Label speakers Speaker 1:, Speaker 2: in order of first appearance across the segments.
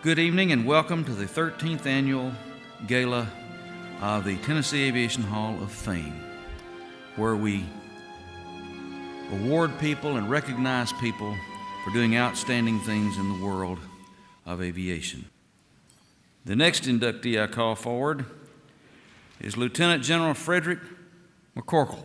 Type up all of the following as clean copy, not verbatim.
Speaker 1: Good evening and welcome to the 13th Annual Gala of the Tennessee Aviation Hall of Fame, where we award people and recognize people for doing outstanding things in the world of aviation. The next inductee I call forward is Lieutenant General Frederick McCorkle.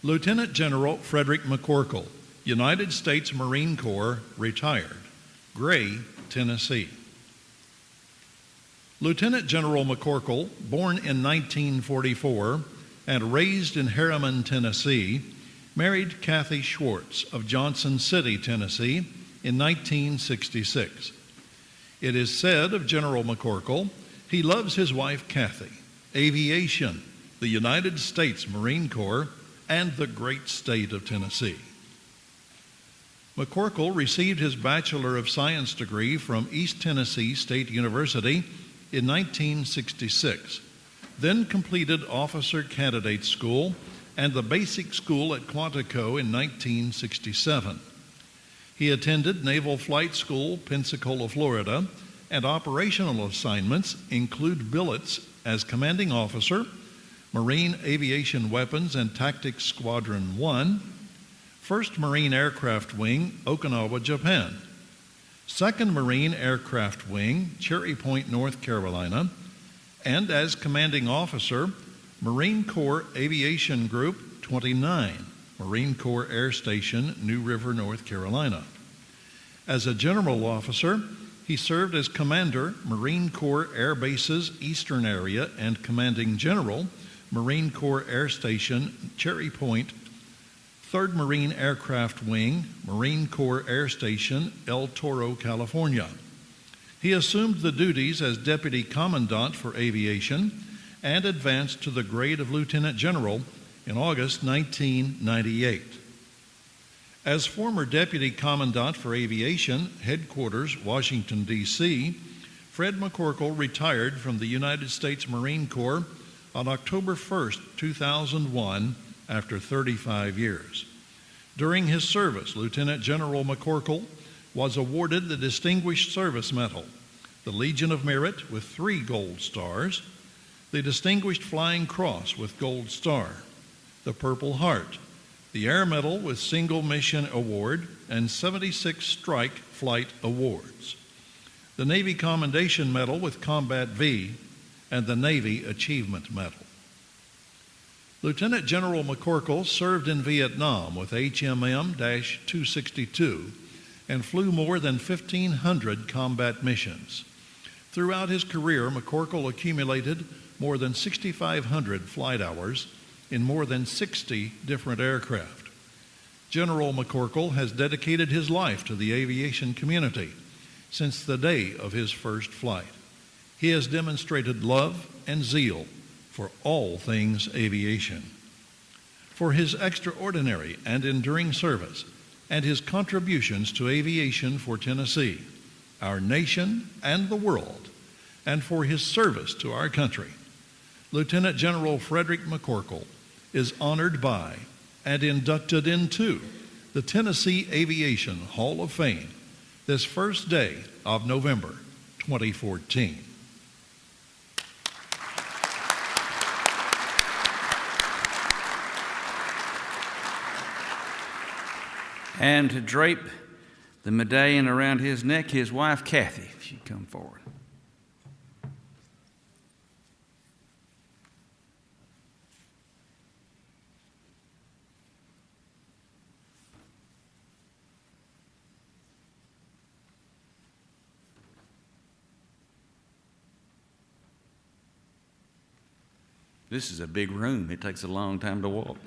Speaker 2: Lieutenant General Frederick McCorkle, United States Marine Corps, retired, Gray, Tennessee. Lieutenant General McCorkle, born in 1944 and raised in Harriman, Tennessee, married Kathy Schwartz of Johnson City, Tennessee, in 1966. It is said of General McCorkle, he loves his wife Kathy, aviation, the United States Marine Corps, and the great state of Tennessee. McCorkle received his Bachelor of Science degree from East Tennessee State University in 1966, then completed Officer Candidate School and the Basic School at Quantico in 1967. He attended Naval Flight School, Pensacola, Florida, and operational assignments include billets as Commanding Officer, Marine Aviation Weapons and Tactics Squadron 1, 1st Marine Aircraft Wing, Okinawa, Japan, 2nd Marine Aircraft Wing, Cherry Point, North Carolina, and as Commanding Officer, Marine Corps Aviation Group 29, Marine Corps Air Station, New River, North Carolina. As a general officer, he served as Commander, Marine Corps Air Bases Eastern Area and Commanding General, Marine Corps Air Station, Cherry Point, 3rd Marine Aircraft Wing, Marine Corps Air Station, El Toro, California. He assumed the duties as Deputy Commandant for Aviation and advanced to the grade of Lieutenant General in August 1998. As former Deputy Commandant for Aviation, Headquarters, Washington, D.C., Fred McCorkle retired from the United States Marine Corps on October 1, 2001, after 35 years. During his service, Lieutenant General McCorkle was awarded the Distinguished Service Medal, the Legion of Merit with 3 Gold Stars, the Distinguished Flying Cross with Gold Star, the Purple Heart, the Air Medal with Single Mission Award, and 76 Strike Flight Awards, the Navy Commendation Medal with Combat V, and the Navy Achievement Medal. Lieutenant General McCorkle served in Vietnam with HMM-262 and flew more than 1,500 combat missions. Throughout his career, McCorkle accumulated more than 6,500 flight hours in more than 60 different aircraft. General McCorkle has dedicated his life to the aviation community since the day of his first flight. He has demonstrated love and zeal for all things aviation. For his extraordinary and enduring service and his contributions to aviation for Tennessee, our nation, and the world, and for his service to our country, Lieutenant General Frederick McCorkle is honored by and inducted into the Tennessee Aviation Hall of Fame this first day of November 2014.
Speaker 1: And to drape the medallion around his neck, his wife, Kathy, if she'd come forward. This is a big room. It takes a long time to walk.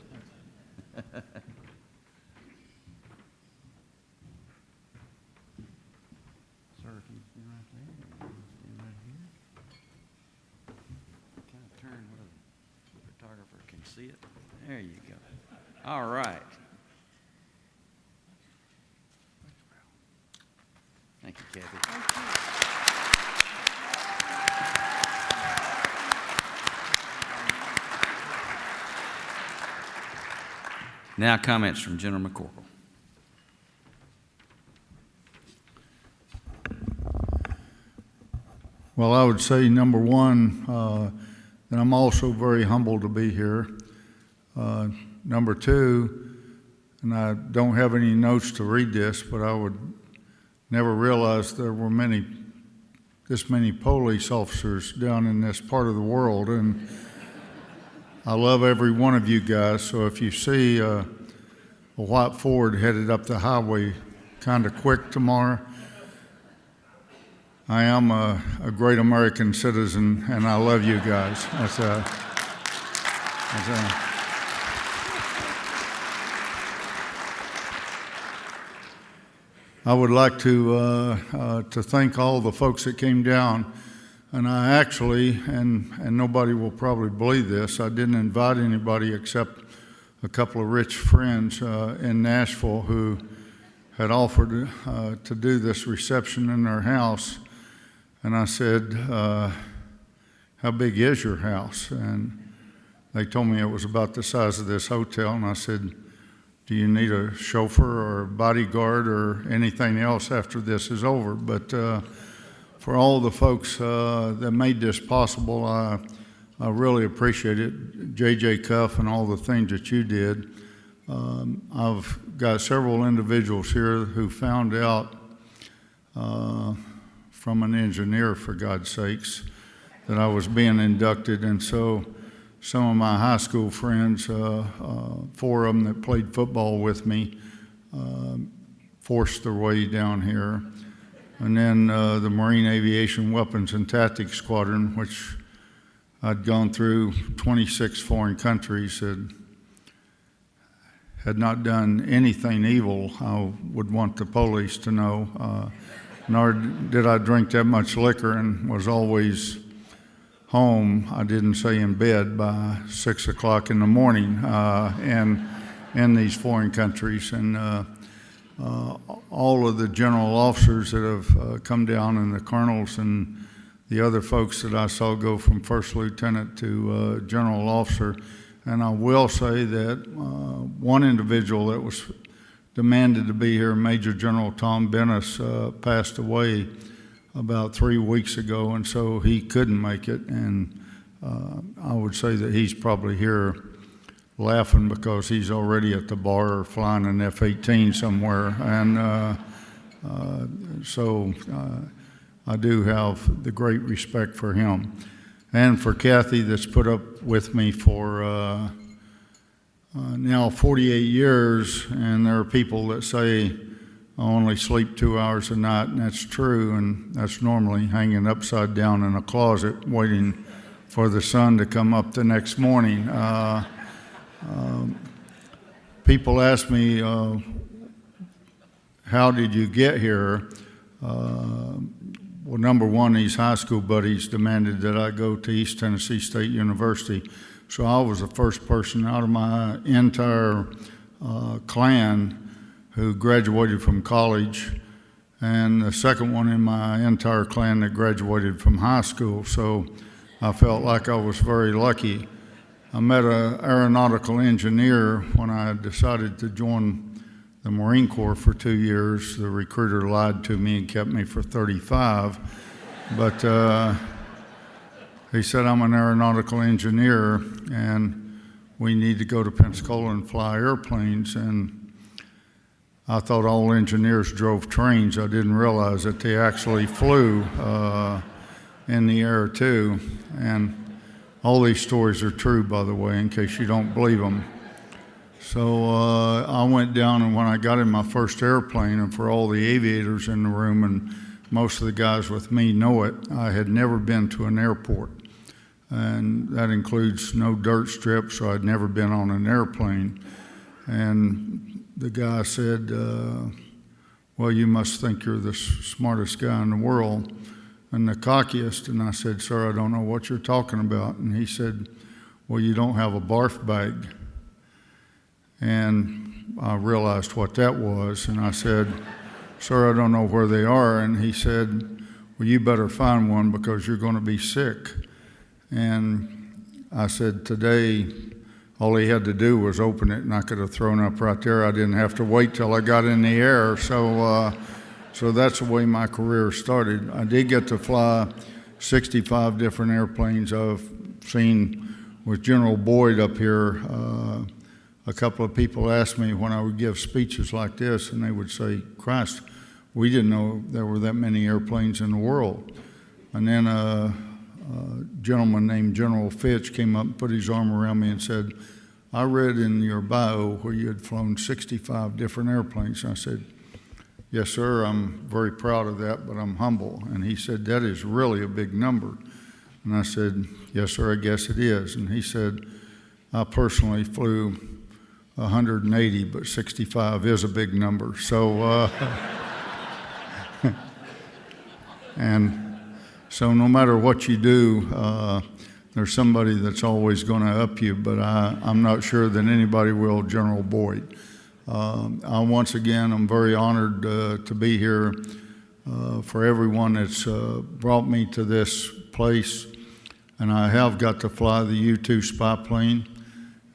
Speaker 1: See it? There you go. All right. Thank you, Kathy. Thank you. Now comments from General McCordle.
Speaker 3: Well, I would say, number one, that I'm also very humbled to be here. Number two, and I don't have any notes to read this, but I would never realize there were this many police officers down in this part of the world, and I love every one of you guys. So if you see a white Ford headed up the highway kind of quick tomorrow, I am a great American citizen, and I love you guys. I would like to thank all the folks that came down, and I actually, and nobody will probably believe this, I didn't invite anybody except a couple of rich friends in Nashville who had offered to do this reception in their house. And I said, how big is your house? And they told me it was about the size of this hotel. And I said, do you need a chauffeur or a bodyguard or anything else after this is over? But for all the folks that made this possible, I really appreciate it. J.J. Cuff and all the things that you did. I've got several individuals here who found out from an engineer, for God's sakes, that I was being inducted. And so some of my high school friends, 4 of them that played football with me, forced their way down here. And then the Marine Aviation Weapons and Tactics Squadron, which I'd gone through 26 foreign countries, had not done anything evil I would want the police to know. Nor did I drink that much liquor, and was always home, I didn't say in bed, by 6 o'clock in the morning in these foreign countries. And all of the general officers that have come down, and the colonels and the other folks that I saw go from first lieutenant to general officer. And I will say that one individual that was demanded to be here, Major General Tom Bennis, passed away about 3 weeks ago, and so he couldn't make it. And I would say that he's probably here laughing because he's already at the bar or flying an F-18 somewhere. And so I do have the great respect for him. And for Kathy, that's put up with me for now 48 years, and there are people that say I only sleep 2 hours a night, and that's true, and that's normally hanging upside down in a closet waiting for the sun to come up the next morning. People ask me, how did you get here? Well, number one, these high school buddies demanded that I go to East Tennessee State University. So I was the first person out of my entire clan who graduated from college, and the second one in my entire clan that graduated from high school. So I felt like I was very lucky. I met an aeronautical engineer when I decided to join the Marine Corps for 2 years. The recruiter lied to me and kept me for 35. But he said, I'm an aeronautical engineer, and we need to go to Pensacola and fly airplanes. And I thought all engineers drove trains. I didn't realize that they actually flew in the air, too. And all these stories are true, by the way, in case you don't believe them. So I went down, and when I got in my first airplane, and for all the aviators in the room, and most of the guys with me know it, I had never been to an airport. And that includes no dirt strip, so I'd never been on an airplane. And the guy said, well, you must think you're the smartest guy in the world and the cockiest. And I said, sir, I don't know what you're talking about. And he said, well, you don't have a barf bag. And I realized what that was. And I said, sir, I don't know where they are. And he said, well, you better find one because you're going to be sick. And I said, today, all he had to do was open it, and I could have thrown up right there. I didn't have to wait till I got in the air. So that's the way my career started. I did get to fly 65 different airplanes I've seen with General Boyd up here. A couple of people asked me when I would give speeches like this, and they would say, Christ, we didn't know there were that many airplanes in the world. And then a gentleman named General Fitch came up and put his arm around me and said, I read in your bio where you had flown 65 different airplanes. And I said, yes, sir, I'm very proud of that, but I'm humble. And he said, that is really a big number. And I said, yes, sir, I guess it is. And he said, I personally flew 180, but 65 is a big number. So, and so no matter what you do, there's somebody that's always going to up you, but I'm not sure that anybody will General Boyd. Once again, I'm very honored to be here. For everyone that's brought me to this place, and I have got to fly the U-2 spy plane,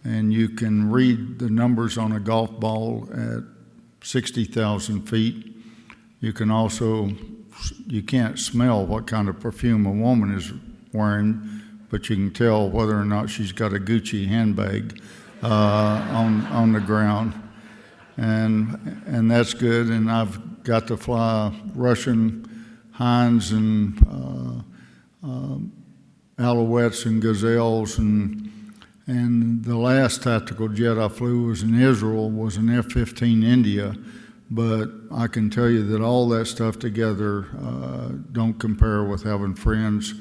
Speaker 3: and you can read the numbers on a golf ball at 60,000 feet. You can also, you can't smell what kind of perfume a woman is wearing, but you can tell whether or not she's got a Gucci handbag on the ground. And that's good. And I've got to fly Russian Hinds and Alouettes and Gazelles, and the last tactical jet I flew was in Israel, was an F-15 India. But I can tell you that all that stuff together don't compare with having friends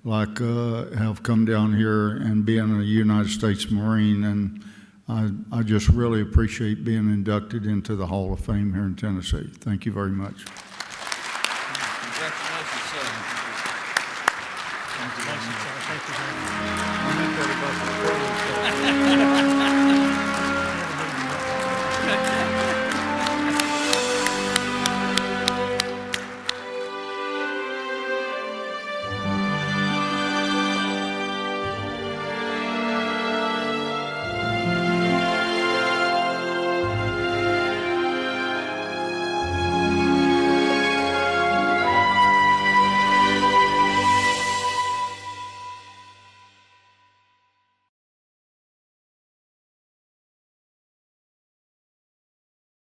Speaker 3: like have come down here and being a United States Marine. And I just really appreciate being inducted into the Hall of Fame here in Tennessee. Thank you very much.
Speaker 1: Congratulations, sir.
Speaker 4: Thank you.